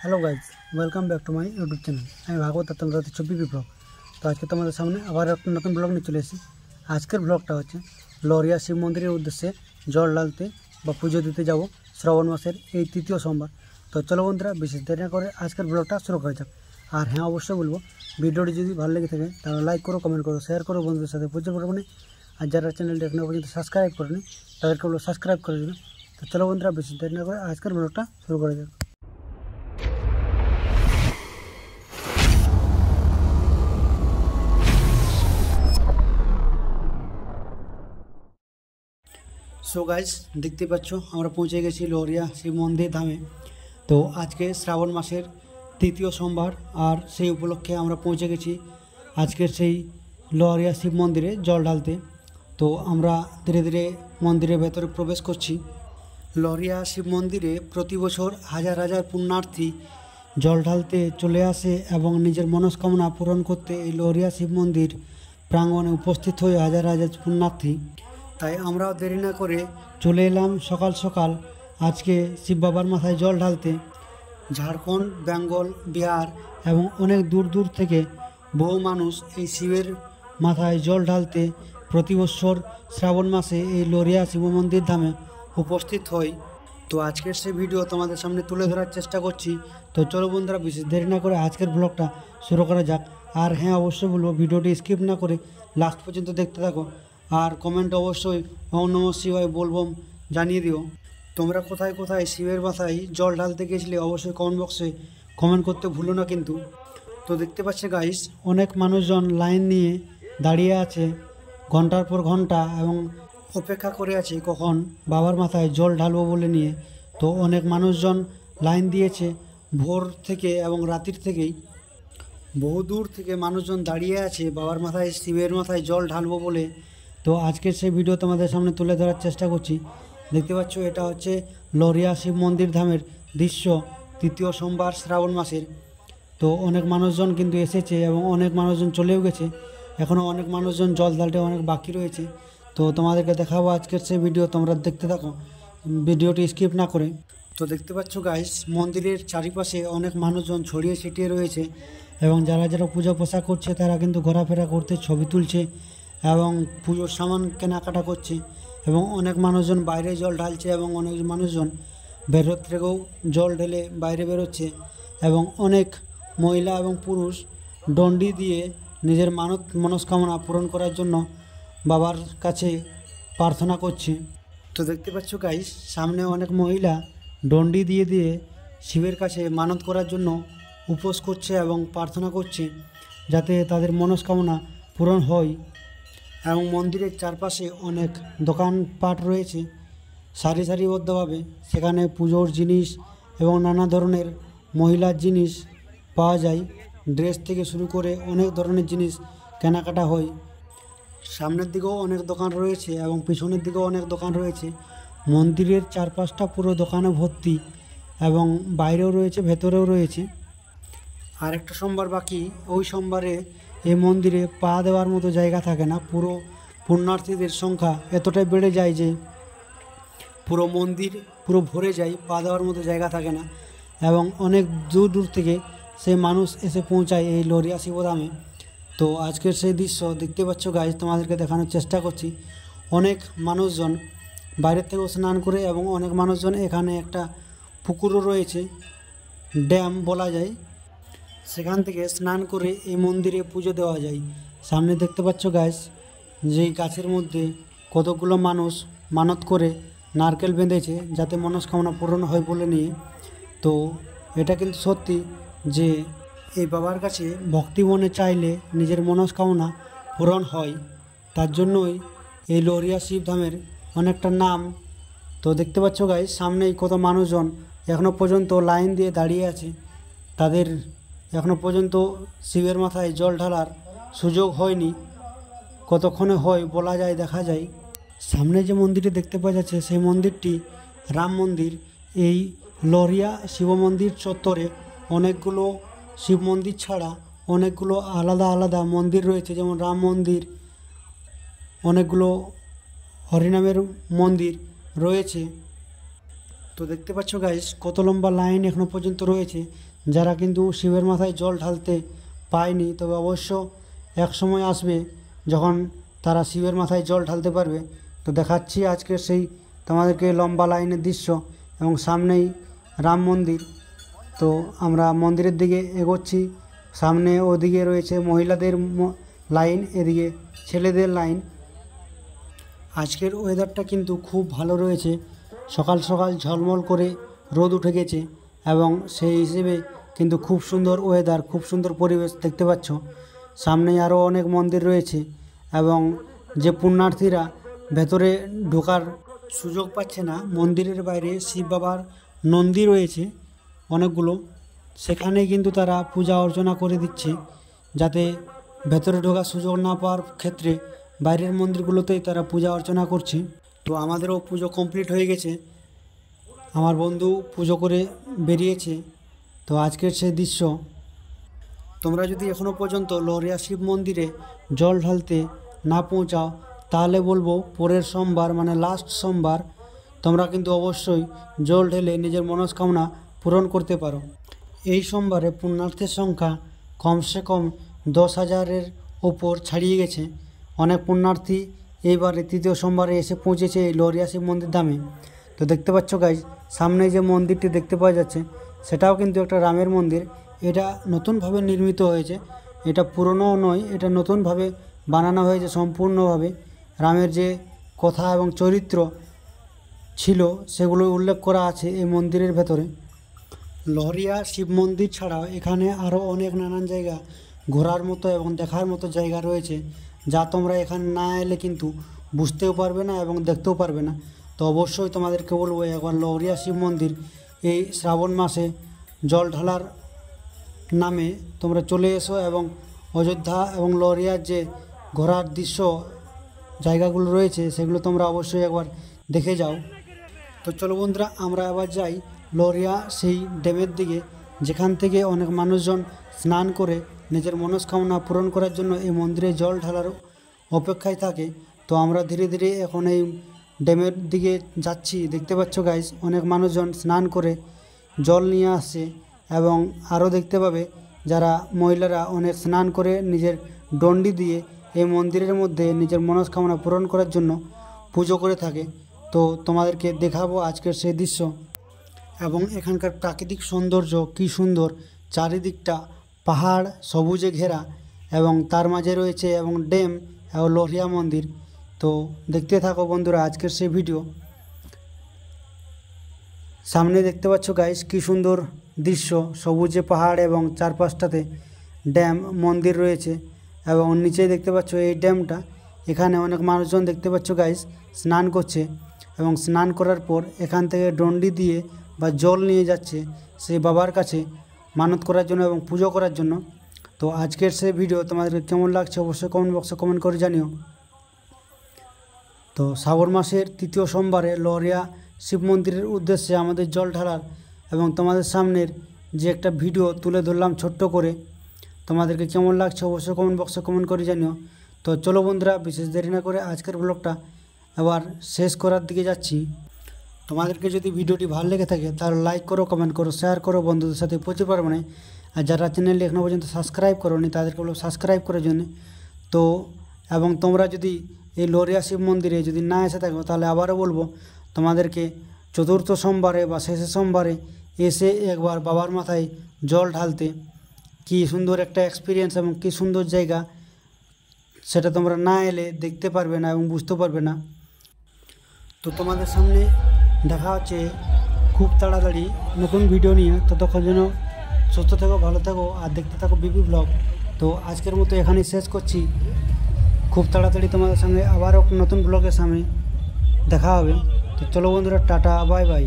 Hello guys welcome back to my YouTube channel मैं भागवत तुम्हारा चब्बी blog. तो आज के तुम्हारे सामने आबार एक नतून ब्लग नहीं चले आजकल ब्लगटा होच्छे लोरिया शिव मंदिर उद्देश्य जल डालते पुजो दीते जाबो श्रावण मासेर এই तृतीय सोमवार। तो चलो बंधुरा विशेष देरी ना करे आजकल ब्लगटा शुरू करा जाक। और हाँ अवश्य बोलबो भिडियोटी यदि भालो लेगे थाके ताहले लाइक करो, कमेंट करो, शेयर करो बंधुदेर साथे प्रचार करबो। और যারা চ্যানেলটি এখনো পর্যন্ত সাবস্ক্রাইব করেনি তাদেরকে বলবো সাবস্ক্রাইব করে দিন। তো চলো বন্ধুরা বেশি দেরি না করে আজকের ব্লগটা শুরু করা যাক। सो गाइज देखते पाচ্ছো আমরা পৌঁছে গেছি লোরিয়া শিব মন্দির ধামে। তো আজকে শ্রাবণ মাসের তৃতীয় সোমবার আর সেই উপলক্ষে আমরা পৌঁছে গেছি আজকের সেই লোরিয়া শিব মন্দিরে জল ঢালতে। তো আমরা ধীরে ধীরে মন্দিরের ভেতরে প্রবেশ করছি। লোরিয়া শিব মন্দিরে প্রতি বছর হাজার হাজার পুণ্যার্থী জল ঢালতে চলে আসে এবং নিজের মনস্কামনা পূরণ করতে এই লোরিয়া শিব মন্দির প্রাঙ্গণে উপস্থিত হয়ে হাজার হাজার পুণ্যার্থী। তাই আমরাও দেরি না করে চলে এলাম সকাল সকাল আজকে শিব বাবার মাথায় জল ঢালতে। ঝাড়খণ্ড, বেঙ্গল, বিহার এবং অনেক দূর দূর থেকে বহু মানুষ এই শিবের মাথায় জল ঢালতে প্রতি বছর শ্রাবণ মাসে এই লোরিয়া শিব মন্দির ধামে উপস্থিত হয়। তো আজকের সেই ভিডিও তোমাদের সামনে তুলে ধরার চেষ্টা করছি। তো চলো বন্ধুরা বিশেষ দেরি না করে আজকের ব্লগটা শুরু করা যাক। আর হ্যাঁ অবশ্যই বলবো ভিডিওটি স্কিপ না করে লাস্ট পর্যন্ত দেখতে থাকো। আর কমেন্ট অবশ্যই ওম নমঃ শিবায় বলবম জানিয়ে দিও তোমরা কোথায় কোথায় শিবের মাথায় জল ঢালতে গেছিলে অবশ্যই কমেন্ট বক্সে কমেন্ট করতে ভুলো না কিন্তু। তো দেখতে পাচ্ছি গাইস অনেক মানুষজন লাইন নিয়ে দাঁড়িয়ে আছে ঘন্টার পর ঘন্টা এবং অপেক্ষা করে আছে কখন বাবার মাথায় জল ঢালবো বলে নিয়ে। তো অনেক মানুষজন লাইন দিয়েছে ভোর থেকে এবং রাতের থেকেই বহু দূর থেকে মানুষজন দাঁড়িয়ে আছে বাবার মাথায় শিবের মাথায় জল ঢালবো বলে। তো আজকের সেই ভিডিও তোমাদের সামনে তুলে ধরার চেষ্টা করছি। দেখতে পাচ্ছ এটা হচ্ছে লোরিয়া শিব মন্দির ধামের দৃশ্য তৃতীয় সোমবার শ্রাবণ মাসের। তো অনেক মানুষজন কিন্তু এসেছে এবং অনেক মানুষজন চলেও গেছে, এখনও অনেক মানুষজন জল ঢালতে অনেক বাকি রয়েছে। তো তোমাদেরকে দেখাবো আজকের সেই ভিডিও, তোমরা দেখতে থাকো ভিডিওটি স্কিপ না করে। তো দেখতে পাচ্ছ গাইস মন্দিরের চারিপাশে অনেক মানুষজন ছড়িয়ে ছিটিয়ে রয়েছে এবং যারা যারা পূজা পোশাক করছে তারা কিন্তু ঘোরাফেরা করতে ছবি তুলছে এবং পুজোর সামান কেনাকাটা করছে এবং অনেক মানুষজন বাইরে জল ঢালছে এবং অনেক মানুষজন বেরোর থেকেও জল ঢেলে বাইরে বেরোচ্ছে এবং অনেক মহিলা এবং পুরুষ ডন্ডি দিয়ে নিজের মনস্কামনা পূরণ করার জন্য বাবার কাছে প্রার্থনা করছে। তো দেখতে পাচ্ছ গাইস সামনে অনেক মহিলা ডন্ডি দিয়ে দিয়ে শিবের কাছে মানত করার জন্য উপোস করছে এবং প্রার্থনা করছে যাতে তাদের মনস্কামনা পূরণ হয়। এবং মন্দিরের চারপাশে অনেক দোকানপাট রয়েছে সারি সারিবদ্ধভাবে, সেখানে পুজোর জিনিস এবং নানা ধরনের মহিলার জিনিস পাওয়া যায়, ড্রেস থেকে শুরু করে অনেক ধরনের জিনিস কেনাকাটা হয়। সামনের দিকেও অনেক দোকান রয়েছে এবং পিছনের দিকেও অনেক দোকান রয়েছে। মন্দিরের চারপাশটা পুরো দোকানে ভর্তি এবং বাইরেও রয়েছে ভেতরেও রয়েছে। আর একটা সোমবার বাকি, ওই সোমবারে এই মন্দিরে পা দেওয়ার মতো জায়গা থাকে না, পুরো পুণ্যার্থীদের সংখ্যা এতটাই বেড়ে যায় যে পুরো মন্দির পুরো ভরে যায়, পা দেওয়ার মতো জায়গা থাকে না এবং অনেক দূর দূর থেকে সেই মানুষ এসে পৌঁছায় এই লোরিয়া শিবধামে। তো আজকের সেই দৃশ্য দেখতে পাচ্ছ গাইজ তোমাদেরকে দেখানোর চেষ্টা করছি। অনেক মানুষজন বাইরের থেকেও স্নান করে এবং অনেক মানুষজন এখানে একটা পুকুরও রয়েছে, ড্যাম বলা যায়, সেখান থেকে স্নান করে এই মন্দিরে পুজো দেওয়া যায়। সামনে দেখতে পাচ্ছ গাইস যেই গাছের মধ্যে কতগুলো মানুষ মানত করে নারকেল বেঁধেছে যাতে মনস্কামনা পূরণ হয় বলে নিয়ে। তো এটা কিন্তু সত্যি যে এই বাবার কাছে ভক্তি মনে চাইলে নিজের মনস্কামনা পূরণ হয়, তার জন্যই এই লোরিয়া শিবধামের অনেকটা নাম। তো দেখতে পাচ্ছ গাইস সামনেই কত মানুষজন এখনও পর্যন্ত লাইন দিয়ে দাঁড়িয়ে আছে, তাদের এখনও পর্যন্ত শিবের মাথায় জল ঢালার সুযোগ হয়নি, কতক্ষণে হয় বলা যায় দেখা যায়। সামনে যে মন্দিরটি দেখতে পাওয়া যাচ্ছে সেই মন্দিরটি রাম মন্দির। এই লোরিয়া শিব মন্দির চত্বরে অনেকগুলো শিব মন্দির ছাড়া অনেকগুলো আলাদা আলাদা মন্দির রয়েছে, যেমন রাম মন্দির, অনেকগুলো হরিনামের মন্দির রয়েছে। তো দেখতে পাচ্ছ গাইস কত লম্বা লাইন এখনো পর্যন্ত রয়েছে যারা কিন্তু শিবের মাথায় জল ঢালতে পায়নি, তবে অবশ্য এক সময় আসবে যখন তারা শিবের মাথায় জল ঢালতে পারবে। তো দেখাচ্ছি আজকে সেই তোমাদেরকে লম্বা লাইনের দৃশ্য, এবং সামনেই রাম মন্দির। তো আমরা মন্দিরের দিকে এগোচ্ছি। সামনে ওদিকে রয়েছে মহিলাদের লাইন, এদিকে ছেলেদের লাইন। আজকের ওয়েদারটা কিন্তু খুব ভালো রয়েছে, সকাল সকাল ঝলমল করে রোদ উঠে গেছে, এবং সেই হিসেবে কিন্তু খুব সুন্দর ওয়েদার, খুব সুন্দর পরিবেশ দেখতে পাচ্ছ। সামনেই আরও অনেক মন্দির রয়েছে, এবং যে পুণ্যার্থীরা ভেতরে ঢোকার সুযোগ পাচ্ছে না, মন্দিরের বাইরে শিব বাবার নন্দী রয়েছে অনেকগুলো, সেখানে কিন্তু তারা পূজা অর্চনা করে দিচ্ছে, যাতে ভেতরে ঢোকার সুযোগ না পাওয়ার ক্ষেত্রে বাইরের মন্দিরগুলোতেই তারা পূজা অর্চনা করছে। তো আমাদেরও পুজো কমপ্লিট হয়ে গেছে, আমার বন্ধু পুজো করে বেরিয়েছে। তো আজকের সেই দৃশ্য। তোমরা যদি এখনও পর্যন্ত লহরিয়া শিব মন্দিরে জল ঢালতে না পৌঁছাও, তাহলে বলবো পরের সোমবার মানে লাস্ট সোমবার তোমরা কিন্তু অবশ্যই জল ঢেলে নিজের মনস্কামনা পূরণ করতে পারো। এই সোমবারে পুণ্যার্থীর সংখ্যা কমসে কম 10,000-এর ওপর ছাড়িয়ে গেছে। অনেক পুণ্যার্থী এইবারে তৃতীয় সোমবারে এসে পৌঁছেছে এই লহরিয়া শিব মন্দির ধামে। তো দেখতে পাচ্ছ গাইজ, সামনে যে মন্দিরটি দেখতে পাওয়া যাচ্ছে সেটাও কিন্তু একটা রামের মন্দির। এটা নতুনভাবে নির্মিত হয়েছে, এটা পুরনো নয়, এটা নতুনভাবে বানানো হয়েছে সম্পূর্ণভাবে। রামের যে কথা এবং চরিত্র ছিল সেগুলো উল্লেখ করা আছে এই মন্দিরের ভেতরে। লহরিয়া শিব মন্দির ছাড়াও এখানে আরও অনেক নানান জায়গা ঘোরার মতো এবং দেখার মতো জায়গা রয়েছে, যা তোমরা এখানে না এলে কিন্তু বুঝতেও পারবে না এবং দেখতেও পারবে না। তো অবশ্যই তোমাদেরকে বলবো একবার লহরিয়া শিব মন্দির এই শ্রাবণ মাসে জল ঢালার নামে তোমরা চলে এসো, এবং অযোধ্যা এবং লহরিয়ার যে ঘোরার দৃশ্য জায়গাগুলো রয়েছে সেগুলো তোমরা অবশ্যই একবার দেখে যাও। তো চলো বন্ধুরা, আমরা আবার যাই লহরিয়া সেই ড্যামের দিকে, যেখান থেকে অনেক মানুষজন স্নান করে নিজের মনস্কামনা পূরণ করার জন্য এই মন্দিরে জল ঢালার অপেক্ষায় থাকে। তো আমরা ধীরে ধীরে এখন এই ড্যামের দিকে যাচ্ছি। দেখতে পাচ্ছ গাইস, অনেক মানুষজন স্নান করে জল নিয়ে আসছে, এবং আরও দেখতে পাবে যারা মহিলারা অনেক স্নান করে নিজের দণ্ডি দিয়ে এই মন্দিরের মধ্যে নিজের মনস্কামনা পূরণ করার জন্য পুজো করে থাকে। তো তোমাদেরকে দেখাবো আজকের সেই দৃশ্য, এবং এখানকার প্রাকৃতিক সৌন্দর্য কী সুন্দর। চারিদিকটা পাহাড় সবুজে ঘেরা, এবং তার মাঝে রয়েছে এবং ড্যাম এবং লহরিয়া মন্দির। তো দেখতে থাকো বন্ধুরা আজকের সেই ভিডিও। সামনে দেখতে পাচ্ছ গাইস কী সুন্দর দৃশ্য, সবুজে পাহাড় এবং চারপাশটাতে ড্যাম মন্দির রয়েছে, এবং নিচে দেখতে পাচ্ছ এই ড্যামটা। এখানে অনেক মানুষজন দেখতে পাচ্ছ গাইস স্নান করছে, এবং স্নান করার পর এখান থেকে দণ্ডি দিয়ে বা জল নিয়ে যাচ্ছে সেই বাবার কাছে মানত করার জন্য এবং পুজো করার জন্য। তো আজকের সেই ভিডিও তোমাদেরকে কেমন লাগছে অবশ্যই কমেন্ট বক্সে কমেন্ট করে জানিও। তো শ্রাবণ মাসের তৃতীয় সোমবারে লহরিয়া শিব মন্দিরের উদ্দেশ্যে আমাদের জল ঢালার এবং তোমাদের সামনের যে একটা ভিডিও তুলে ধরলাম ছোট্ট করে, তোমাদেরকে কেমন লাগছে অবশ্যই কমেন্ট বক্সে কমেন্ট করে জানিও। তো চলো বন্ধুরা, বিশেষ দেরি না করে আজকের ব্লগটা আবার শেষ করার দিকে যাচ্ছি। তোমাদেরকে যদি ভিডিওটি ভালো লেগে থাকে তাহলে লাইক করো, কমেন্ট করো, শেয়ার করো বন্ধুদের সাথে প্রচুর পরিমাণে। আর যারা চ্যানেলটি এখনও পর্যন্ত সাবস্ক্রাইব করোনি তাদেরকে বলো সাবস্ক্রাইব করার জন্য। তো এবং তোমরা যদি এই লহরিয়া শিব মন্দিরে যদি না এসে থাকো তাহলে আবারও বলবো তোমাদেরকে চতুর্থ সোমবারে বা শেষের সোমবারে এসে একবার বাবার মাথায় জল ঢালতে। কী সুন্দর একটা এক্সপিরিয়েন্স এবং কী সুন্দর জায়গা, সেটা তোমরা না এলে দেখতে পারবে না এবং বুঝতে পারবে না। তো তোমাদের সামনে দেখা হচ্ছে খুব তাড়াতাড়ি নতুন ভিডিও নিয়ে। ততক্ষণ যেন সুস্থ থেকো, ভালো থেকো আর দেখতে থাকো বিপি ব্লগ। তো আজকের মতো এখানেই শেষ করছি। খুব তাড়াতাড়ি তোমাদের সঙ্গে আবারও নতুন ব্লগের সামনে দেখা হবে। তো চলো বন্ধুরা, টাটা, বাই বাই।